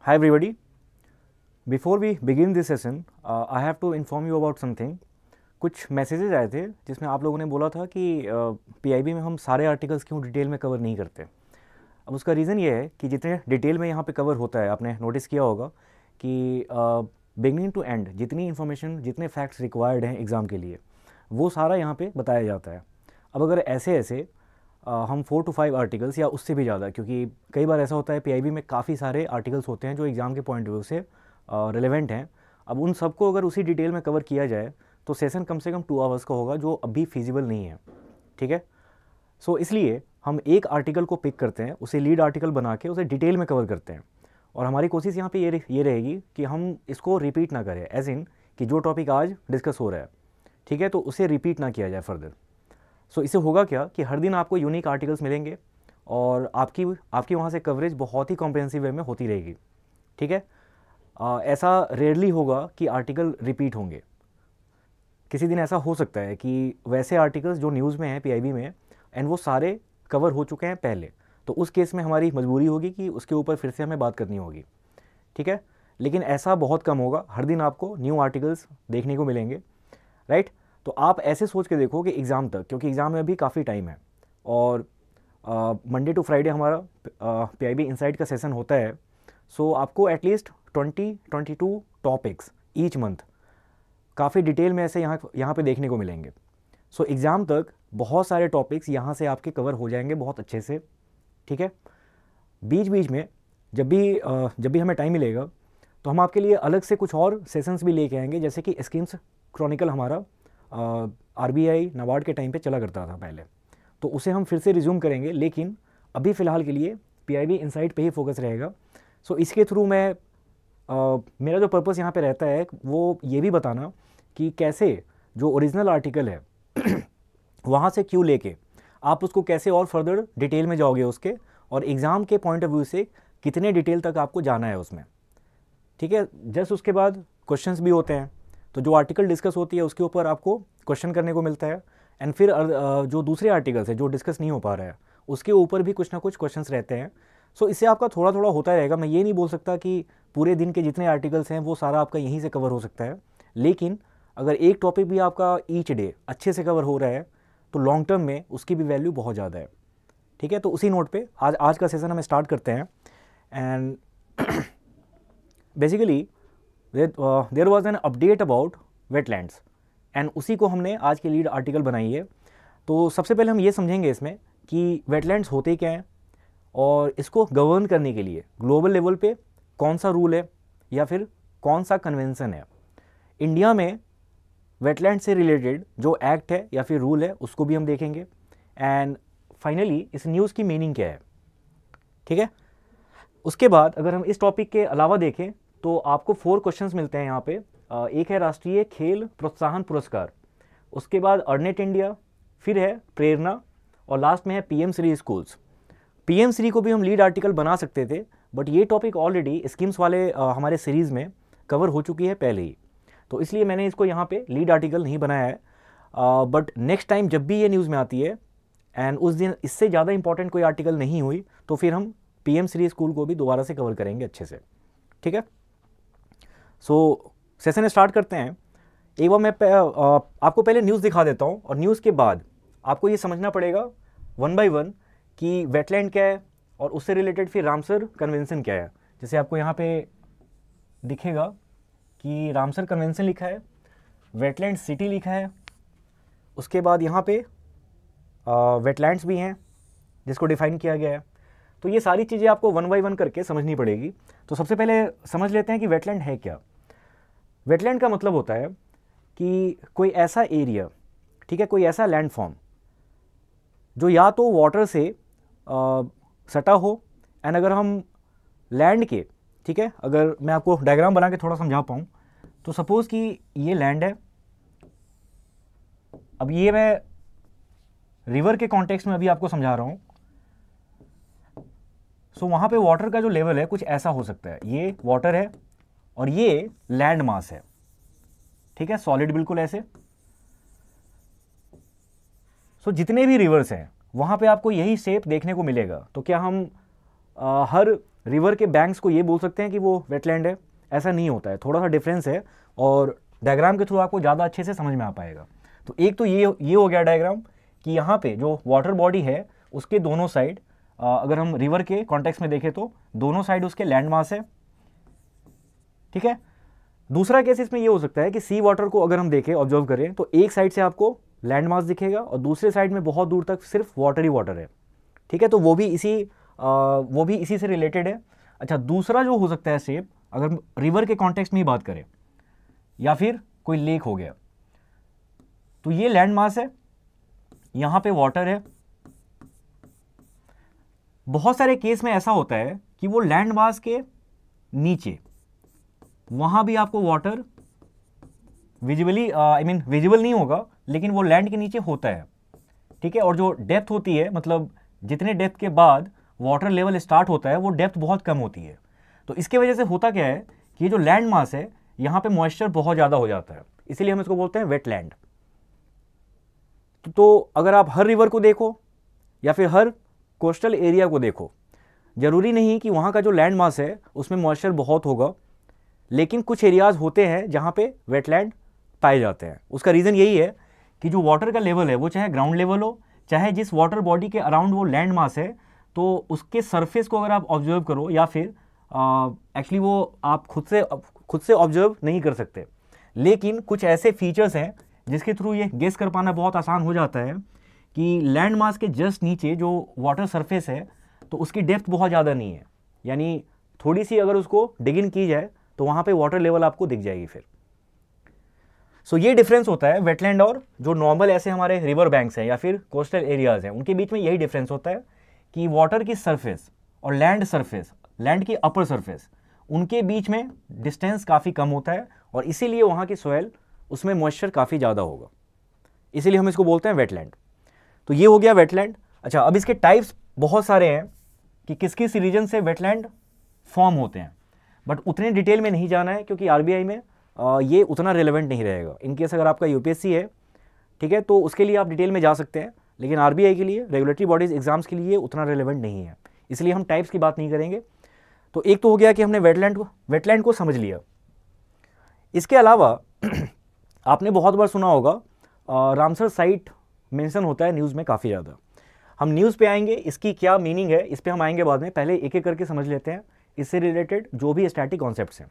Hi everybody. Before we begin this session, I have to inform you about something. कुछ messages आए थे जिसमें आप लोगों ने बोला था कि पीआईबी में हम सारे आर्टिकल्स क्यों डिटेल में कवर नहीं करते। अब उसका रीज़न ये है कि जितने डिटेल में यहाँ पे कवर होता है, आपने नोटिस किया होगा कि बिगनिंग टू एंड जितनी इन्फॉर्मेशन, जितने फैक्ट्स रिक्वायर्ड हैं एग्ज़ाम के लिए, वो सारा यहाँ पे बताया जाता है। अब अगर ऐसे ऐसे हम 4 to 5 आर्टिकल्स या उससे भी ज़्यादा, क्योंकि कई बार ऐसा होता है पीआईबी में काफ़ी सारे आर्टिकल्स होते हैं जो एग्ज़ाम के पॉइंट ऑफ व्यू से रिलेवेंट हैं। अब उन सबको अगर उसी डिटेल में कवर किया जाए तो सेशन कम से कम 2 आवर्स का होगा, जो अभी फिजिबल नहीं है। ठीक है, सो इसलिए हम एक आर्टिकल को पिक करते हैं, उसे लीड आर्टिकल बना के उसे डिटेल में कवर करते हैं। और हमारी कोशिश यहाँ पे ये रहेगी कि हम इसको रिपीट ना करें, एज इन कि जो टॉपिक आज डिस्कस हो रहा है, ठीक है, तो उसे रिपीट ना किया जाए फर्दर। सो इससे होगा क्या कि हर दिन आपको यूनिक आर्टिकल्स मिलेंगे और आपकी वहाँ से कवरेज बहुत ही कॉम्प्रिहेंसिव वे में होती रहेगी। ठीक है, ऐसा रेयरली होगा कि आर्टिकल रिपीट होंगे। किसी दिन ऐसा हो सकता है कि वैसे आर्टिकल्स जो न्यूज़ में हैं पीआईबी में, एंड वो सारे कवर हो चुके हैं पहले, तो उस केस में हमारी मजबूरी होगी कि उसके ऊपर फिर से हमें बात करनी होगी। ठीक है, लेकिन ऐसा बहुत कम होगा, हर दिन आपको न्यू आर्टिकल्स देखने को मिलेंगे, राइट। तो आप ऐसे सोच के देखो कि एग्ज़ाम तक, क्योंकि एग्ज़ाम में अभी काफ़ी टाइम है और मंडे टू फ्राइडे हमारा पीआईबी इनसाइट का सेशन होता है। सो आपको एटलीस्ट 20-22 टॉपिक्स ईच मंथ काफ़ी डिटेल में ऐसे यहाँ पे देखने को मिलेंगे। सो एग्ज़ाम तक बहुत सारे टॉपिक्स यहाँ से आपके कवर हो जाएंगे बहुत अच्छे से। ठीक है, बीच बीच में जब भी हमें टाइम मिलेगा तो हम आपके लिए अलग से कुछ और सेशंस भी लेके आएंगे, जैसे कि स्कीम्स क्रॉनिकल हमारा आरबीआई नाबार्ड के टाइम पे चला करता था पहले, तो उसे हम फिर से रिज्यूम करेंगे, लेकिन अभी फ़िलहाल के लिए पीआईबी इनसाइट पे ही फोकस रहेगा। सो इसके थ्रू मेरा जो पर्पस यहाँ पे रहता है वो ये भी बताना कि कैसे जो ओरिजिनल आर्टिकल है वहाँ से क्यों लेके आप उसको कैसे और फर्दर डिटेल में जाओगे उसके, और एग्ज़ाम के पॉइंट ऑफ व्यू से कितने डिटेल तक आपको जाना है उसमें। ठीक है, जस्ट उसके बाद क्वेश्चंस भी होते हैं, तो जो आर्टिकल डिस्कस होती है उसके ऊपर आपको क्वेश्चन करने को मिलता है, एंड फिर जो दूसरे आर्टिकल्स है जो डिस्कस नहीं हो पा रहा है उसके ऊपर भी कुछ ना कुछ क्वेश्चंस रहते हैं। सो इससे आपका थोड़ा थोड़ा होता रहेगा। मैं ये नहीं बोल सकता कि पूरे दिन के जितने आर्टिकल्स हैं वो सारा आपका यहीं से कवर हो सकता है, लेकिन अगर एक टॉपिक भी आपका ईच डे अच्छे से कवर हो रहा है तो लॉन्ग टर्म में उसकी भी वैल्यू बहुत ज़्यादा है। ठीक है, तो उसी नोट पे आज का सेशन हम स्टार्ट करते हैं। And basically there was an update about wetlands, and उसी को हमने आज की लीड आर्टिकल बनाई है। तो सबसे पहले हम ये समझेंगे इसमें कि वेटलैंड्स होते क्या हैं और इसको गवर्न करने के लिए ग्लोबल लेवल पे कौन सा रूल है या फिर कौन सा कन्वेंशन है। इंडिया में वेटलैंड से रिलेटेड जो एक्ट है या फिर रूल है उसको भी हम देखेंगे, एंड फाइनली इस न्यूज़ की मीनिंग क्या है। ठीक है, उसके बाद अगर हम इस टॉपिक के अलावा देखें तो आपको 4 क्वेश्चंस मिलते हैं यहाँ पे। एक है राष्ट्रीय खेल प्रोत्साहन पुरस्कार, उसके बाद अर्नेट इंडिया, फिर है प्रेरणा, और लास्ट में है PM Shri schools. PM Shri को भी हम लीड आर्टिकल बना सकते थे, बट ये टॉपिक ऑलरेडी स्कीम्स वाले हमारे सीरीज़ में कवर हो चुकी है पहले ही, तो इसलिए मैंने इसको यहाँ पे लीड आर्टिकल नहीं बनाया है। बट नेक्स्ट टाइम जब भी ये न्यूज़ में आती है एंड उस दिन इससे ज़्यादा इंपॉर्टेंट कोई आर्टिकल नहीं हुई तो फिर हम पीएम श्री स्कूल को भी दोबारा से कवर करेंगे अच्छे से। ठीक है, सो सेशन स्टार्ट करते हैं। एक बार मैं आपको पहले न्यूज़ दिखा देता हूँ, और न्यूज़ के बाद आपको ये समझना पड़ेगा 1 by 1 कि वेटलैंड क्या है और उससे रिलेटेड फिर रामसर कन्वेंशन क्या है। जैसे आपको यहाँ पे दिखेगा कि रामसर कन्वेंशन लिखा है, वेटलैंड सिटी लिखा है, उसके बाद यहाँ पे वेटलैंड्स भी हैं जिसको डिफाइन किया गया है। तो ये सारी चीज़ें आपको 1 by 1 करके समझनी पड़ेगी। तो सबसे पहले समझ लेते हैं कि वेटलैंड है क्या। वेटलैंड का मतलब होता है कि कोई ऐसा एरिया, ठीक है, कोई ऐसा लैंड फॉर्म जो या तो वाटर से सटा हो, एंड अगर हम लैंड के, ठीक है, अगर मैं आपको डायग्राम बना के थोड़ा समझा पाऊँ तो सपोज़ कि ये लैंड है। अब ये मैं रिवर के कॉन्टेक्स्ट में अभी आपको समझा रहा हूँ। सो वहाँ पे वाटर का जो लेवल है कुछ ऐसा हो सकता है, ये वाटर है और ये लैंड मास है। ठीक है, सॉलिड बिल्कुल ऐसे। सो जितने भी रिवर्स हैं वहाँ पे आपको यही शेप देखने को मिलेगा। तो क्या हम हर रिवर के बैंक्स को ये बोल सकते हैं कि वो वेटलैंड है, ऐसा नहीं होता है, थोड़ा सा डिफरेंस है और डायग्राम के थ्रू आपको ज़्यादा अच्छे से समझ में आ पाएगा। तो एक तो ये हो गया डायग्राम कि यहाँ पे जो वाटर बॉडी है उसके दोनों साइड, अगर हम रिवर के कॉन्टेक्स्ट में देखें तो दोनों साइड उसके लैंड मास है, ठीक है। दूसरा केस इसमें ये हो सकता है कि सी वाटर को अगर हम देखें, ऑब्जर्व करें, तो एक साइड से आपको लैंड मास दिखेगा और दूसरे साइड में बहुत दूर तक सिर्फ वाटर ही वाटर है, ठीक है। तो वो भी इसी से रिलेटेड है। अच्छा, दूसरा जो हो सकता है शेप, अगर रिवर के कॉन्टेक्स्ट में ही बात करें या फिर कोई लेक हो गया, तो ये लैंड मास है, यहाँ पे वाटर है। बहुत सारे केस में ऐसा होता है कि वो लैंड मास के नीचे वहां भी आपको वाटर विजिबली विजिबल नहीं होगा, लेकिन वो लैंड के नीचे होता है, ठीक है। और जो डेप्थ होती है, मतलब जितने डेप्थ के बाद वाटर लेवल स्टार्ट होता है वो डेप्थ बहुत कम होती है। तो इसके वजह से होता क्या है कि ये जो लैंड मास है यहाँ पे मॉइस्चर बहुत ज़्यादा हो जाता है, इसीलिए हम इसको बोलते हैं वेटलैंड। तो अगर आप हर रिवर को देखो या फिर हर कोस्टल एरिया को देखो, ज़रूरी नहीं कि वहाँ का जो लैंड मास है उसमें मॉइस्चर बहुत होगा, लेकिन कुछ एरियाज़ होते हैं जहाँ पे वेटलैंड पाए जाते हैं। उसका रीज़न यही है कि जो वाटर का लेवल है वो चाहे ग्राउंड लेवल हो, चाहे जिस वाटर बॉडी के अराउंड वो लैंड मास है, तो उसके सरफेस को अगर आप ऑब्जर्व करो, या फिर एक्चुअली वो आप खुद से ऑब्जर्व नहीं कर सकते, लेकिन कुछ ऐसे फीचर्स हैं जिसके थ्रू ये गेस कर पाना बहुत आसान हो जाता है कि लैंड मास के जस्ट नीचे जो वाटर सरफेस है तो उसकी डेप्थ बहुत ज़्यादा नहीं है, यानी थोड़ी सी अगर उसको डिग इन की जाए तो वहाँ पे वाटर लेवल आपको दिख जाएगी फिर। सो ये डिफरेंस होता है वेटलैंड और जो नॉर्मल ऐसे हमारे रिवर बैंक्स हैं या फिर कोस्टल एरियाज़ हैं, उनके बीच में यही डिफरेंस होता है कि वाटर की सरफेस और लैंड सरफेस, लैंड की अपर सरफेस, उनके बीच में डिस्टेंस काफ़ी कम होता है और इसीलिए वहाँ की सॉइल, उसमें मॉइस्चर काफ़ी ज़्यादा होगा, इसीलिए हम इसको बोलते हैं वेटलैंड। तो ये हो गया वेटलैंड। अच्छा, अब इसके टाइप्स बहुत सारे हैं कि किस किस रीजन से वेटलैंड फॉर्म होते हैं, बट उतने डिटेल में नहीं जाना है क्योंकि आरबीआई में ये उतना रेलेवेंट नहीं रहेगा। इनकेस अगर आपका यूपीएससी है, ठीक है, तो उसके लिए आप डिटेल में जा सकते हैं, लेकिन आरबीआई के लिए, रेगुलेटरी बॉडीज़ एग्जाम्स के लिए उतना रेलेवेंट नहीं है, इसलिए हम टाइप्स की बात नहीं करेंगे। तो एक तो हो गया कि हमने वेटलैंड को समझ लिया। इसके अलावा आपने बहुत बार सुना होगा रामसर साइट मेंशन होता है न्यूज़ में काफ़ी ज़्यादा। हम न्यूज़ पे आएंगे, इसकी क्या मीनिंग है इस पे हम आएंगे बाद में, पहले एक एक करके समझ लेते हैं इससे रिलेटेड जो भी स्टैटिक कॉन्सेप्ट्स हैं।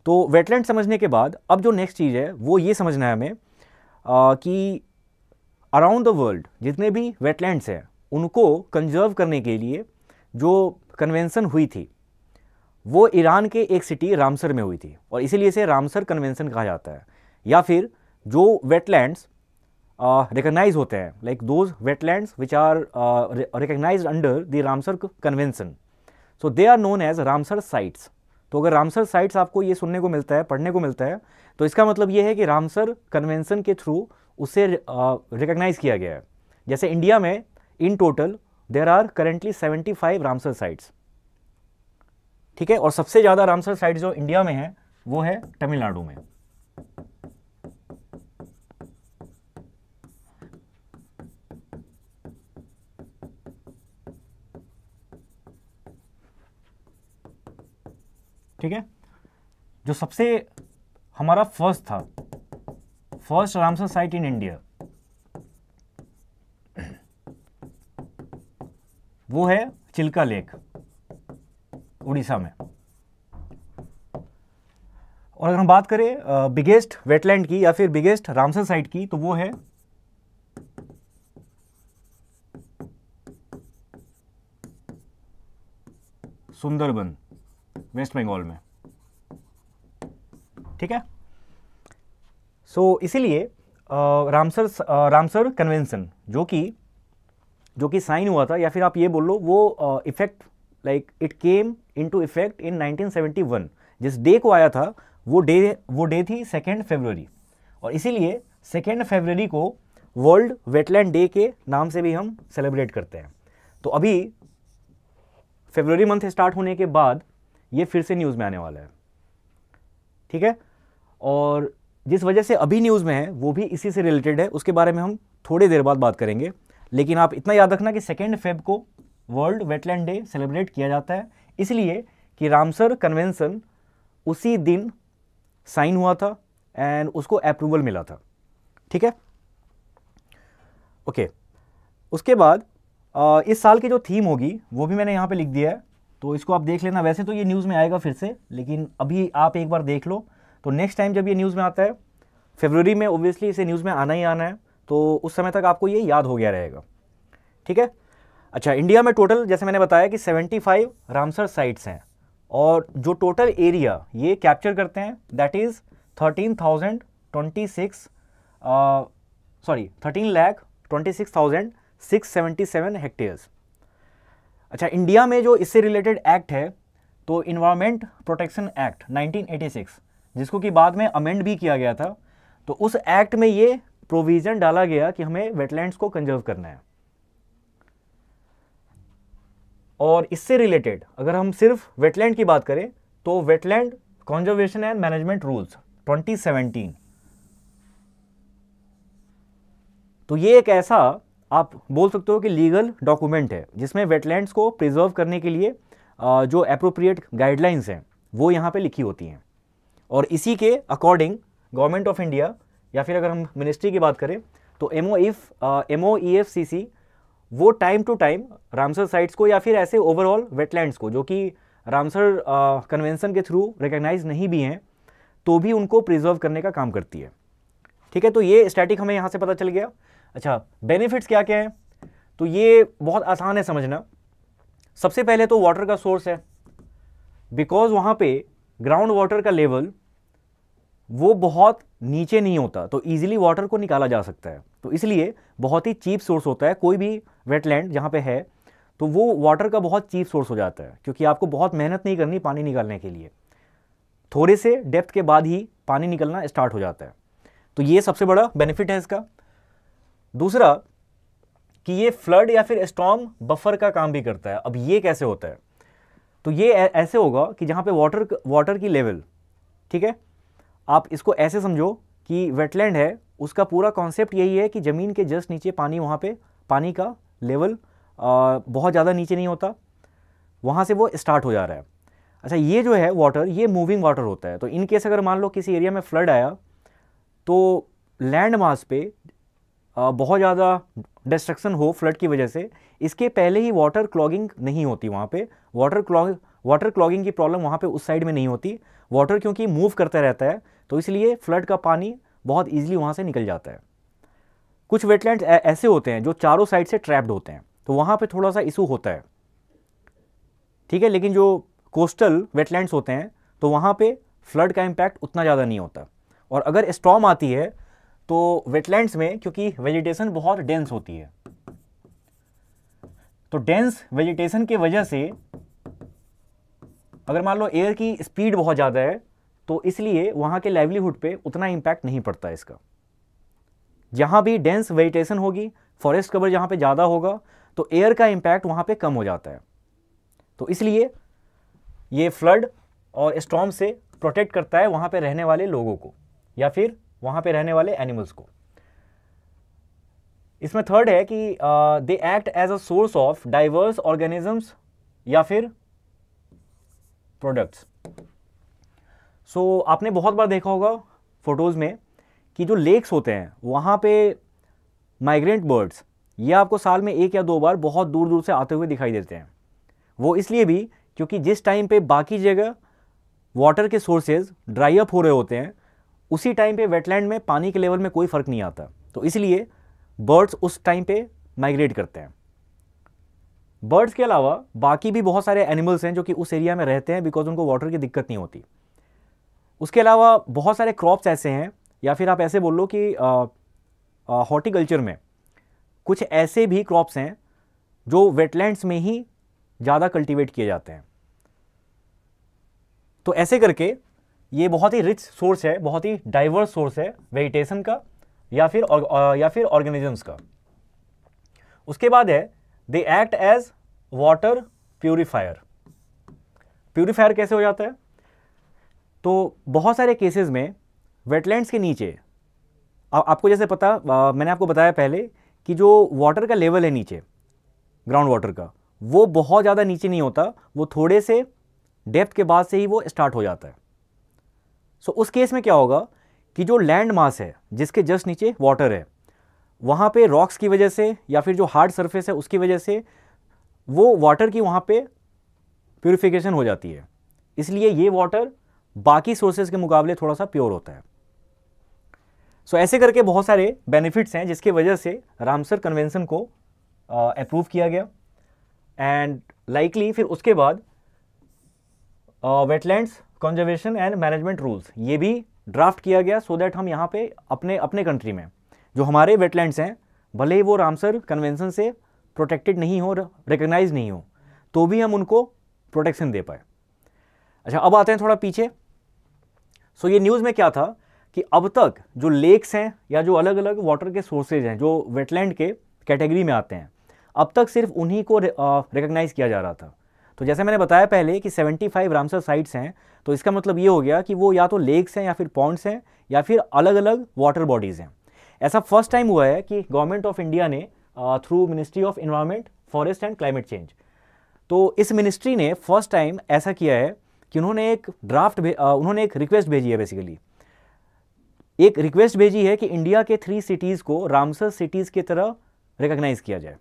तो वेटलैंड समझने के बाद अब जो नेक्स्ट चीज़ है वो ये समझना है हमें कि अराउंड द वर्ल्ड जितने भी वेटलैंड्स हैं उनको कंजर्व करने के लिए जो कन्वेंशन हुई थी वो ईरान के एक सिटी रामसर में हुई थी, और इसीलिए इसे रामसर कन्वेंशन कहा जाता है। या फिर जो वेटलैंड्स रिकग्नाइज होते हैं, like those wetlands which are recognized under the Ramsar convention, so they are known as Ramsar sites. तो अगर रामसर साइट्स आपको ये सुनने को मिलता है, पढ़ने को मिलता है, तो इसका मतलब ये है कि रामसर कन्वेंशन के थ्रू उसे रिकग्नाइज किया गया है। जैसे इंडिया में in total there are currently 75 Ramsar sites, ठीक है, और सबसे ज़्यादा रामसर साइट जो इंडिया में है वो है तमिलनाडु में। ठीक है, जो सबसे हमारा first Ramsar site in India वो है चिल्का लेक, उड़ीसा में। और अगर हम बात करें बिगेस्ट वेटलैंड की या फिर बिगेस्ट रामसर साइट की, तो वो है सुंदरबन, वेस्ट बंगाल में, ठीक है। सो इसीलिए रामसर कन्वेंशन जो कि साइन हुआ था, या फिर आप ये बोल लो वो effect, like it came into effect in 1971। जिस डे को आया था वो डे थी 2 फरवरी, और इसीलिए 2 फरवरी को वर्ल्ड वेटलैंड डे के नाम से भी हम सेलिब्रेट करते हैं। तो अभी फरवरी मंथ स्टार्ट होने के बाद ये फिर से न्यूज़ में आने वाला है, ठीक है। और जिस वजह से अभी न्यूज़ में है वो भी इसी से रिलेटेड है, उसके बारे में हम थोड़ी देर बाद बात करेंगे। लेकिन आप इतना याद रखना कि 2 फेब को वर्ल्ड वेटलैंड डे सेलिब्रेट किया जाता है, इसलिए कि रामसर कन्वेंशन उसी दिन साइन हुआ था एंड उसको अप्रूवल मिला था। ठीक है, ओके। उसके बाद इस साल की जो थीम होगी वो भी मैंने यहाँ पे लिख दिया है, तो इसको आप देख लेना। वैसे तो ये न्यूज़ में आएगा फिर से, लेकिन अभी आप एक बार देख लो, तो नेक्स्ट टाइम जब ये न्यूज़ में आता है फरवरी में, ओब्वियसली इसे न्यूज़ में आना ही आना है, तो उस समय तक आपको ये याद हो गया रहेगा। ठीक है, अच्छा, इंडिया में टोटल जैसे मैंने बताया कि 75 रामसर साइट्स हैं, और जो टोटल एरिया ये कैप्चर करते हैं दैट इज़ 13,26,677 हेक्टेयर्स। अच्छा, इंडिया में जो इससे रिलेटेड एक्ट है तो इन्वायरमेंट प्रोटेक्शन एक्ट 1986, जिसको कि बाद में अमेंड भी किया गया था, तो उस एक्ट में ये प्रोविज़न डाला गया कि हमें वेटलैंड्स को कंजर्व करना है। और इससे रिलेटेड अगर हम सिर्फ वेटलैंड की बात करें तो wetland conservation and management rules 2017, तो ये एक ऐसा आप बोल सकते हो कि लीगल डॉक्यूमेंट है जिसमें वेटलैंड्स को प्रिजर्व करने के लिए जो अप्रोप्रिएट गाइडलाइंस हैं वो यहाँ पे लिखी होती हैं, और इसी के अकॉर्डिंग गवर्नमेंट ऑफ इंडिया, या फिर अगर हम मिनिस्ट्री की बात करें तो MOEFCC वो time to time Ramsar sites को या फिर ऐसे ओवरऑल वेटलैंड्स को जो कि रामसर कन्वेंशन के थ्रू रिकग्नाइज नहीं भी हैं तो भी उनको प्रिजर्व करने का काम करती है। ठीक है, तो ये स्टैटिक हमें यहाँ से पता चल गया। अच्छा, बेनिफिट्स क्या क्या हैं, तो ये बहुत आसान है समझना। सबसे पहले तो वाटर का सोर्स है, बिकॉज वहाँ पे ग्राउंड वाटर का लेवल वो बहुत नीचे नहीं होता, तो ईजिली वाटर को निकाला जा सकता है, तो इसलिए बहुत ही चीप सोर्स होता है। कोई भी वेटलैंड जहाँ पे है तो वो वाटर का बहुत चीप सोर्स हो जाता है, क्योंकि आपको बहुत मेहनत नहीं करनी पानी निकालने के लिए, थोड़े से डेप्थ के बाद ही पानी निकलना स्टार्ट हो जाता है। तो ये सबसे बड़ा बेनिफिट है इसका। दूसरा कि ये फ्लड या फिर स्टॉर्म बफर का काम भी करता है। अब ये कैसे होता है, तो ये ऐसे होगा कि जहाँ पे वाटर की लेवल, ठीक है, आप इसको ऐसे समझो कि वेटलैंड है, उसका पूरा कॉन्सेप्ट यही है कि ज़मीन के जस्ट नीचे पानी, वहाँ पे पानी का लेवल बहुत ज़्यादा नीचे नहीं होता, वहाँ से वो स्टार्ट हो जा रहा है। अच्छा, ये जो है वाटर, ये मूविंग वाटर होता है, तो इन केस अगर मान लो किसी एरिया में फ्लड आया तो लैंड मास पे बहुत ज़्यादा डिस्ट्रक्शन हो फ्लड की वजह से, इसके पहले ही वाटर क्लॉगिंग नहीं होती वहाँ पे। वाटर क्लॉगिंग की प्रॉब्लम वहाँ पे उस साइड में नहीं होती। वाटर क्योंकि मूव करता रहता है तो इसलिए फ्लड का पानी बहुत ईजिली वहाँ से निकल जाता है। कुछ वेटलैंड्स ऐसे होते हैं जो चारों साइड से ट्रैप्ड होते हैं, तो वहाँ पे थोड़ा सा इशू होता है। ठीक है, लेकिन जो कोस्टल वेटलैंड्स होते हैं तो वहाँ पे फ्लड का इम्पैक्ट उतना ज़्यादा नहीं होता। और अगर स्टॉर्म आती है तो वेटलैंड्स में क्योंकि वेजिटेशन बहुत डेंस होती है, तो डेंस वेजिटेशन की वजह से अगर मान लो एयर की स्पीड बहुत ज़्यादा है तो इसलिए वहाँ के लाइवलीहुड पे उतना इम्पैक्ट नहीं पड़ता इसका। जहाँ भी डेंस वेजिटेशन होगी, फॉरेस्ट कवर जहाँ पे ज़्यादा होगा, तो एयर का इम्पैक्ट वहाँ पे कम हो जाता है, तो इसलिए ये फ्लड और स्टॉर्म से प्रोटेक्ट करता है वहाँ पे रहने वाले लोगों को या फिर वहाँ पे रहने वाले एनिमल्स को। इसमें थर्ड है कि they act as a source of diverse organisms या फिर प्रोडक्ट्स। सो आपने बहुत बार देखा होगा फोटोज़ में कि जो लेक्स होते हैं वहाँ पे माइग्रेंट बर्ड्स, ये आपको साल में 1 या 2 बार बहुत दूर दूर से आते हुए दिखाई देते हैं। वो इसलिए भी क्योंकि जिस टाइम पे बाकी जगह वाटर के सोर्सेज ड्राई अप हो रहे होते हैं, उसी टाइम पे वेटलैंड में पानी के लेवल में कोई फ़र्क नहीं आता, तो इसलिए बर्ड्स उस टाइम पे माइग्रेट करते हैं। बर्ड्स के अलावा बाकी भी बहुत सारे एनिमल्स हैं जो कि उस एरिया में रहते हैं बिकॉज उनको वाटर की दिक्कत नहीं होती। उसके अलावा बहुत सारे क्रॉप्स ऐसे हैं, या फिर आप ऐसे बोल लो कि हॉर्टिकल्चर में कुछ ऐसे भी क्रॉप्स हैं जो वेटलैंड्स में ही ज़्यादा कल्टीवेट किए जाते हैं। तो ऐसे करके ये बहुत ही रिच सोर्स है, बहुत ही डाइवर्स सोर्स है वेजिटेशन का या फिर ऑर्गेनिजम्स का। उसके बाद है they act as water purifier. Purifier कैसे हो जाता है, तो बहुत सारे केसेस में वेटलैंड्स के नीचे आपको जैसे पता मैंने आपको बताया पहले कि जो वाटर का लेवल है नीचे ग्राउंड वाटर का, वो बहुत ज़्यादा नीचे नहीं होता, वो थोड़े से डेप्थ के बाद से ही वो स्टार्ट हो जाता है। सो उस केस में क्या होगा कि जो लैंड मास है जिसके जस्ट नीचे वाटर है, वहाँ पे रॉक्स की वजह से या फिर जो हार्ड सरफेस है उसकी वजह से वो वाटर की वहाँ पे प्यूरिफिकेशन हो जाती है, इसलिए ये वाटर बाकी सोर्सेज के मुकाबले थोड़ा सा प्योर होता है। सो ऐसे करके बहुत सारे बेनिफिट्स हैं जिसकी वजह से रामसर कन्वेंशन को अप्रूव किया गया। एंड लाइकली फिर उसके बाद wetlands conservation and management rules ये भी ड्राफ्ट किया गया, सो दैट हम यहाँ पे अपने अपने कंट्री में जो हमारे वेटलैंड्स हैं, भले ही वो रामसर कन्वेंशन से प्रोटेक्टेड नहीं हो, रिकग्नाइज नहीं हो, तो भी हम उनको प्रोटेक्शन दे पाए। अच्छा, अब आते हैं थोड़ा पीछे। सो ये न्यूज़ में क्या था कि अब तक जो लेक्स हैं या जो अलग अलग वाटर के सोर्सेज हैं जो वेटलैंड के कैटेगरी में आते हैं, अब तक सिर्फ उन्हीं को रिकग्नाइज किया जा रहा था। तो जैसे मैंने बताया पहले कि 75 रामसर साइट्स हैं, तो इसका मतलब ये हो गया कि वो या तो लेक्स हैं या फिर पॉन्ड्स हैं या फिर अलग अलग वाटर बॉडीज़ हैं। ऐसा फर्स्ट टाइम हुआ है कि गवर्नमेंट ऑफ इंडिया ने through ministry of environment, forest and climate change, तो इस मिनिस्ट्री ने फर्स्ट टाइम ऐसा किया है कि उन्होंने एक रिक्वेस्ट भेजी है, बेसिकली एक रिक्वेस्ट भेजी है कि इंडिया के 3 सिटीज़ को रामसर सिटीज़ की तरह रिकग्नाइज किया जाए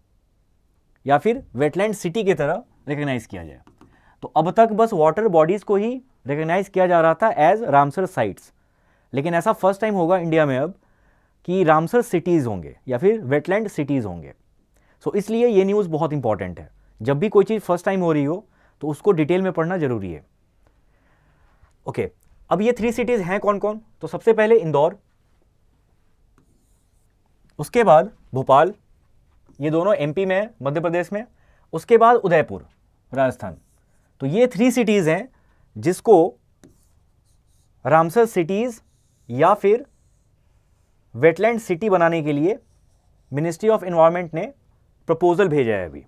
या फिर वेटलैंड सिटी की तरह रिकग्नाइज किया जाए। तो अब तक बस वाटर बॉडीज़ को ही रिकग्नाइज किया जा रहा था एज रामसर साइट्स, लेकिन ऐसा फर्स्ट टाइम होगा इंडिया में अब कि रामसर सिटीज़ होंगे या फिर वेटलैंड सिटीज़ होंगे। सो इसलिए ये न्यूज़ बहुत इंपॉर्टेंट है। जब भी कोई चीज़ फर्स्ट टाइम हो रही हो तो उसको डिटेल में पढ़ना जरूरी है। ओके, अब ये 3 सिटीज़ हैं कौन कौन? तो सबसे पहले इंदौर, उसके बाद भोपाल, ये दोनों एमपी में है, मध्य प्रदेश में, उसके बाद उदयपुर, राजस्थान। तो ये 3 सिटीज़ हैं जिसको रामसर सिटीज़ या फिर वेटलैंड सिटी बनाने के लिए मिनिस्ट्री ऑफ इन्वायरमेंट ने प्रपोजल भेजा है। अभी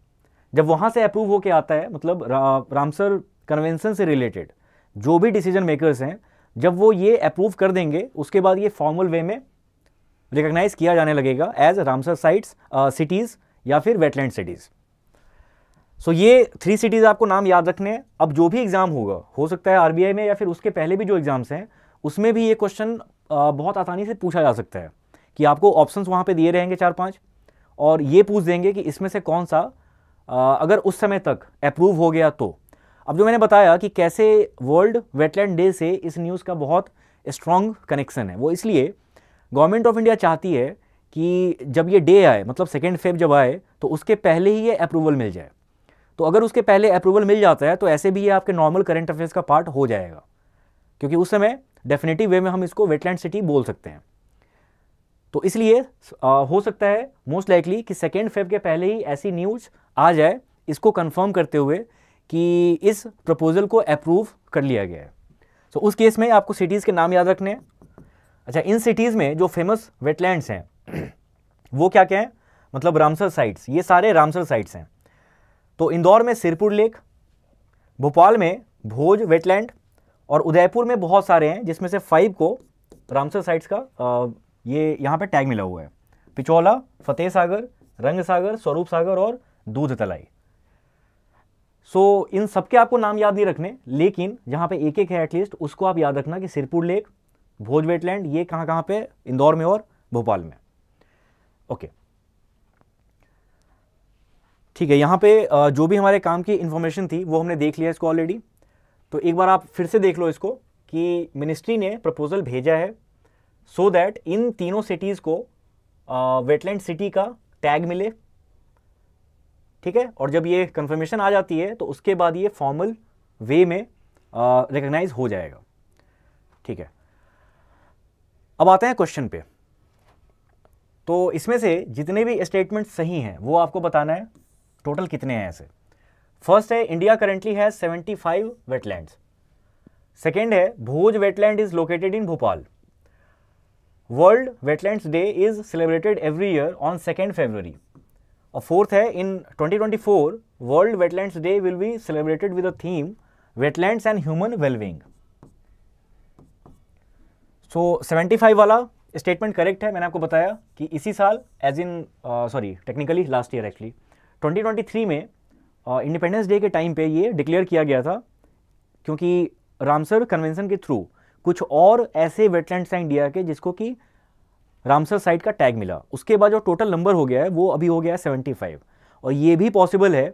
जब वहाँ से अप्रूव होके आता है, मतलब रामसर कन्वेंशन से रिलेटेड जो भी डिसीजन मेकर्स हैं, जब वो ये अप्रूव कर देंगे उसके बाद ये फॉर्मल वे में रिकग्नाइज किया जाने लगेगा एज रामसर साइट्स, सिटीज़ या फिर वेटलैंड सिटीज़। सो ये 3 सिटीज़ आपको नाम याद रखने हैं। अब जो भी एग्ज़ाम होगा, हो सकता है आरबीआई में या फिर उसके पहले भी जो एग्ज़ाम्स हैं उसमें भी ये क्वेश्चन बहुत आसानी से पूछा जा सकता है कि आपको ऑप्शंस वहाँ पे दिए रहेंगे 4-5 और ये पूछ देंगे कि इसमें से कौन सा अगर उस समय तक अप्रूव हो गया तो। अब जो मैंने बताया कि कैसे वर्ल्ड वेटलैंड डे से इस न्यूज़ का बहुत स्ट्रॉन्ग कनेक्शन है, वो इसलिए गवर्नमेंट ऑफ इंडिया चाहती है कि जब ये डे आए, मतलब 2 फेब जब आए, तो उसके पहले ही ये अप्रूवल मिल जाए। तो अगर उसके पहले अप्रूवल मिल जाता है तो ऐसे भी ये आपके नॉर्मल करंट अफेयर्स का पार्ट हो जाएगा, क्योंकि उस समय डेफिनेटिव वे में हम इसको वेटलैंड सिटी बोल सकते हैं। तो इसलिए हो सकता है मोस्ट लाइकली कि 2 फेब के पहले ही ऐसी न्यूज़ आ जाए, इसको कंफर्म करते हुए कि इस प्रपोजल को अप्रूव कर लिया गया है। सो उस केस में आपको सिटीज़ के नाम याद रखने हैं। अच्छा, इन सिटीज़ में जो फेमस वेटलैंड्स हैं वो क्या क्या हैं? मतलब रामसर साइट्स, ये सारे रामसर साइट्स हैं। तो इंदौर में सिरपुर लेक, भोपाल में भोज वेटलैंड और उदयपुर में बहुत सारे हैं जिसमें से 5 को रामसर साइट्स का ये यहाँ पे टैग मिला हुआ है। पिचौला, फतेह सागर, रंग सागर, स्वरूप सागर और दूध तलाई। सो इन सबके आपको नाम याद नहीं रखने, लेकिन जहाँ पे एक एक है एटलीस्ट उसको आप याद रखना कि सिरपुर लेक, भोज वेटलैंड, ये कहाँ कहाँ पे? इंदौर में और भोपाल में। ओके, ठीक है। यहाँ पे जो भी हमारे काम की इंफॉर्मेशन थी वो हमने देख लिया इसको ऑलरेडी। तो एक बार आप फिर से देख लो इसको कि मिनिस्ट्री ने प्रपोजल भेजा है सो दैट इन तीनों सिटीज़ को वेटलैंड सिटी का टैग मिले, ठीक है। और जब ये कंफर्मेशन आ जाती है तो उसके बाद ये फॉर्मल वे में रिकग्नाइज हो जाएगा, ठीक है। अब आते हैं क्वेश्चन पे। तो इसमें से जितने भी स्टेटमेंट सही हैं वो आपको बताना है टोटल कितने हैं ऐसे। फर्स्ट है India currently has 75 wetlands. Second है Bhoj wetland is located in Bhopal. World wetlands day is celebrated every year on 2 February. और फोर्थ है in 2024 world wetlands day will be celebrated with a theme wetlands and human wellbeing. So 75 वाला statement correct है। मैंने आपको बताया कि इसी साल टेक्निकली लास्ट ईयर एक्चुअली 2023 में इंडिपेंडेंस डे के टाइम पे ये डिक्लेयर किया गया था, क्योंकि रामसर कन्वेंशन के थ्रू कुछ और ऐसे वेटलैंड्स हैं इंडिया के जिसको कि रामसर साइट का टैग मिला। उसके बाद जो टोटल नंबर हो गया है वो अभी हो गया है 75। और ये भी पॉसिबल है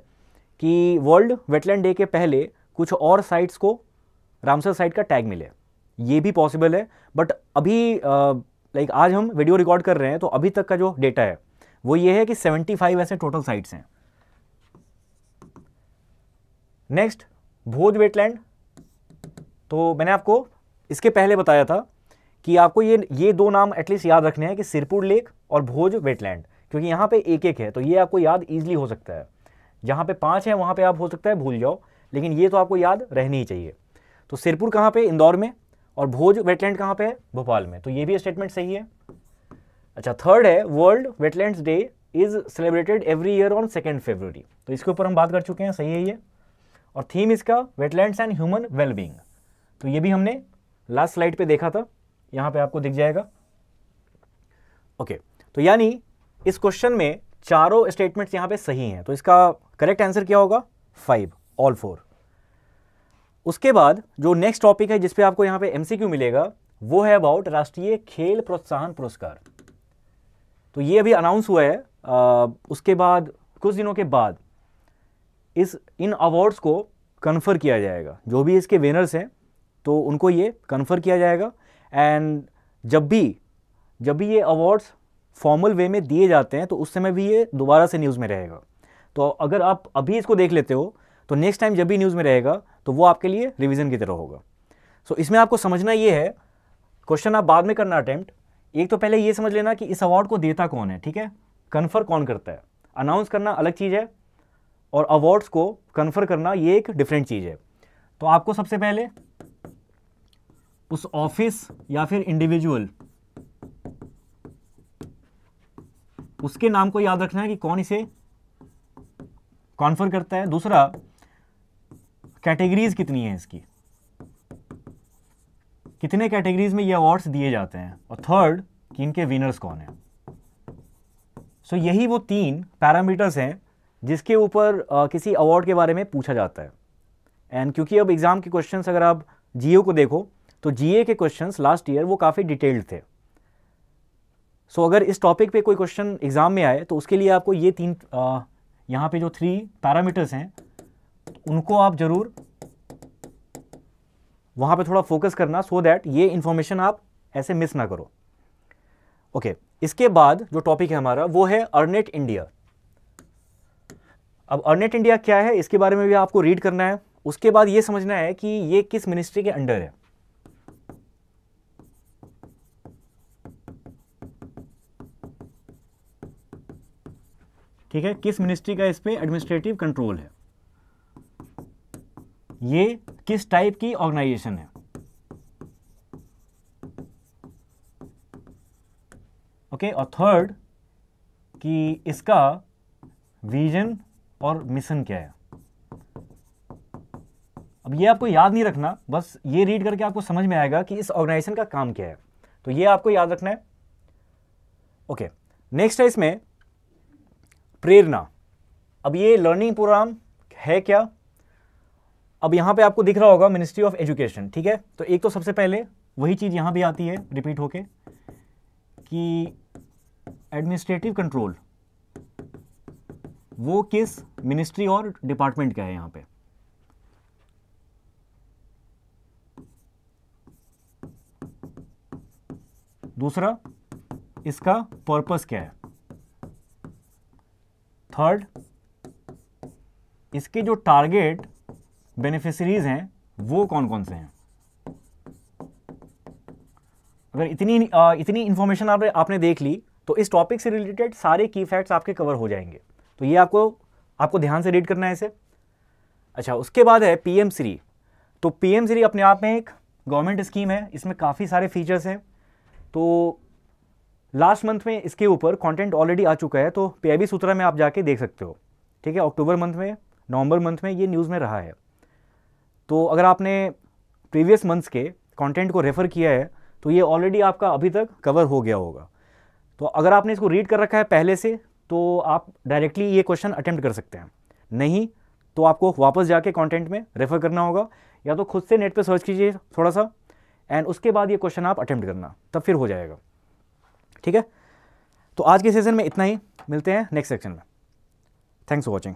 कि वर्ल्ड वेटलैंड डे के पहले कुछ और साइट्स को रामसर साइट का टैग मिले, ये भी पॉसिबल है। बट अभी लाइक आज हम वीडियो रिकॉर्ड कर रहे हैं तो अभी तक का जो डेटा है वो ये है कि 75 ऐसे टोटल साइट्स हैं। नेक्स्ट भोज वेटलैंड। तो मैंने आपको इसके पहले बताया था कि आपको ये दो नाम एटलीस्ट याद रखने हैं कि सिरपुर लेक और भोज वेटलैंड, क्योंकि यहाँ पे एक एक है तो ये आपको याद ईजिली हो सकता है। जहाँ पे 5 है वहाँ पे आप हो सकता है भूल जाओ, लेकिन ये तो आपको याद रहनी ही चाहिए। तो सिरपुर कहाँ पे? इंदौर में। और भोज वेटलैंड कहाँ पे है? भोपाल में। तो ये भी स्टेटमेंट सही है। अच्छा, थर्ड है world wetlands day is celebrated every year on 2 फरवरी। तो इसके ऊपर हम बात कर चुके हैं, सही है ये। और थीम इसका वेटलैंड्स एंड ह्यूमन वेलबींग, तो ये भी हमने लास्ट स्लाइड पे देखा था, यहाँ पे आपको दिख जाएगा। ओके, तो यानी इस क्वेश्चन में चारों स्टेटमेंट्स यहाँ पे सही हैं, तो इसका करेक्ट आंसर क्या होगा? 5, ऑल 4। उसके बाद जो नेक्स्ट टॉपिक है जिसपे आपको यहाँ पे एमसीक्यू मिलेगा वो है अबाउट राष्ट्रीय खेल प्रोत्साहन पुरस्कार। तो ये अभी अनाउंस हुआ है। उसके बाद कुछ दिनों के बाद इन अवार्ड्स को कन्फर किया जाएगा। जो भी इसके विनर्स हैं तो उनको ये कन्फर किया जाएगा। एंड जब भी ये अवार्ड्स फॉर्मल वे में दिए जाते हैं तो उस समय भी ये दोबारा से न्यूज़ में रहेगा। तो अगर आप अभी इसको देख लेते हो तो नेक्स्ट टाइम जब भी न्यूज़ में रहेगा तो वो आपके लिए रिवीजन की तरह होगा। सो इसमें आपको समझना ये है, क्वेश्चन आप बाद में करना अटेम्प्ट, एक तो पहले ये समझ लेना कि इस अवार्ड को देता कौन है, ठीक है? कन्फर कौन करता है? अनाउंस करना अलग चीज़ है और अवार्ड्स को कन्फर करना ये एक डिफरेंट चीज़ है। तो आपको सबसे पहले उस ऑफिस या फिर इंडिविजुअल उसके नाम को याद रखना है कि कौन इसे कॉन्फर करता है। दूसरा, कैटेगरीज कितनी है इसकी, कितने कैटेगरीज में ये अवार्ड्स दिए जाते हैं। और थर्ड, कि इनके विनर्स कौन है। सो यही वो 3 पैरामीटर्स हैं जिसके ऊपर किसी अवार्ड के बारे में पूछा जाता है। एंड क्योंकि अब एग्जाम के क्वेश्चंस अगर आप जीओ को देखो तो जीए के क्वेश्चंस लास्ट ईयर वो काफ़ी डिटेल्ड थे। सो अगर इस टॉपिक पे कोई क्वेश्चन एग्जाम में आए तो उसके लिए आपको ये 3 यहाँ पे जो 3 पैरामीटर्स हैं उनको आप जरूर वहाँ पे थोड़ा फोकस करना, सो दैट ये इंफॉर्मेशन आप ऐसे मिस ना करो। ओके, इसके बाद जो टॉपिक है हमारा वो है अर्नेट इंडिया। अब अर्नेट इंडिया क्या है इसके बारे में भी आपको रीड करना है। उसके बाद ये समझना है कि ये किस मिनिस्ट्री के अंडर है। ठीक है, किस मिनिस्ट्री का इस पे एडमिनिस्ट्रेटिव कंट्रोल है, ये किस टाइप की ऑर्गेनाइजेशन है। ओके, और थर्ड कि इसका विजन और मिशन क्या है। अब ये आपको याद नहीं रखना, बस ये रीड करके आपको समझ में आएगा कि इस ऑर्गेनाइजेशन का काम क्या है, तो ये आपको याद रखना है। ओके, नेक्स्ट है इसमें प्रेरणा। अब ये लर्निंग प्रोग्राम है क्या? अब यहाँ पे आपको दिख रहा होगा मिनिस्ट्री ऑफ एजुकेशन, ठीक है? तो एक तो सबसे पहले वही चीज़ यहाँ भी आती है रिपीट होके कि एडमिनिस्ट्रेटिव कंट्रोल वो किस मिनिस्ट्री और डिपार्टमेंट का है यहाँ पे। दूसरा, इसका पर्पस क्या है। थर्ड, इसके जो टारगेट बेनिफिशरीज हैं वो कौन कौन से हैं। अगर इतनी इंफॉर्मेशन आपने देख ली तो इस टॉपिक से रिलेटेड सारे की फैक्ट्स आपके कवर हो जाएंगे। तो ये आपको ध्यान से रीड करना है इसे। अच्छा, उसके बाद है पीएम श्री। तो पीएम श्री अपने आप में एक गवर्नमेंट स्कीम है, इसमें काफ़ी सारे फीचर्स हैं। तो लास्ट मंथ में इसके ऊपर कंटेंट ऑलरेडी आ चुका है, तो पीआईबी सूत्रा में आप जाके देख सकते हो। ठीक है, अक्टूबर मंथ में, नवंबर मंथ में ये न्यूज़ में रहा है। तो अगर आपने प्रीवियस मंथ्स के कंटेंट को रेफ़र किया है तो ये ऑलरेडी आपका अभी तक कवर हो गया होगा। तो अगर आपने इसको रीड कर रखा है पहले से तो आप डायरेक्टली ये क्वेश्चन अटेम्प्ट कर सकते हैं, नहीं तो आपको वापस जाके कंटेंट में रेफर करना होगा, या तो खुद से नेट पे सर्च कीजिए थोड़ा सा, एंड उसके बाद ये क्वेश्चन आप अटेम्प्ट करना, तब फिर हो जाएगा। ठीक है, तो आज के सेशन में इतना ही, मिलते हैं नेक्स्ट सेक्शन में। Thanks for watching.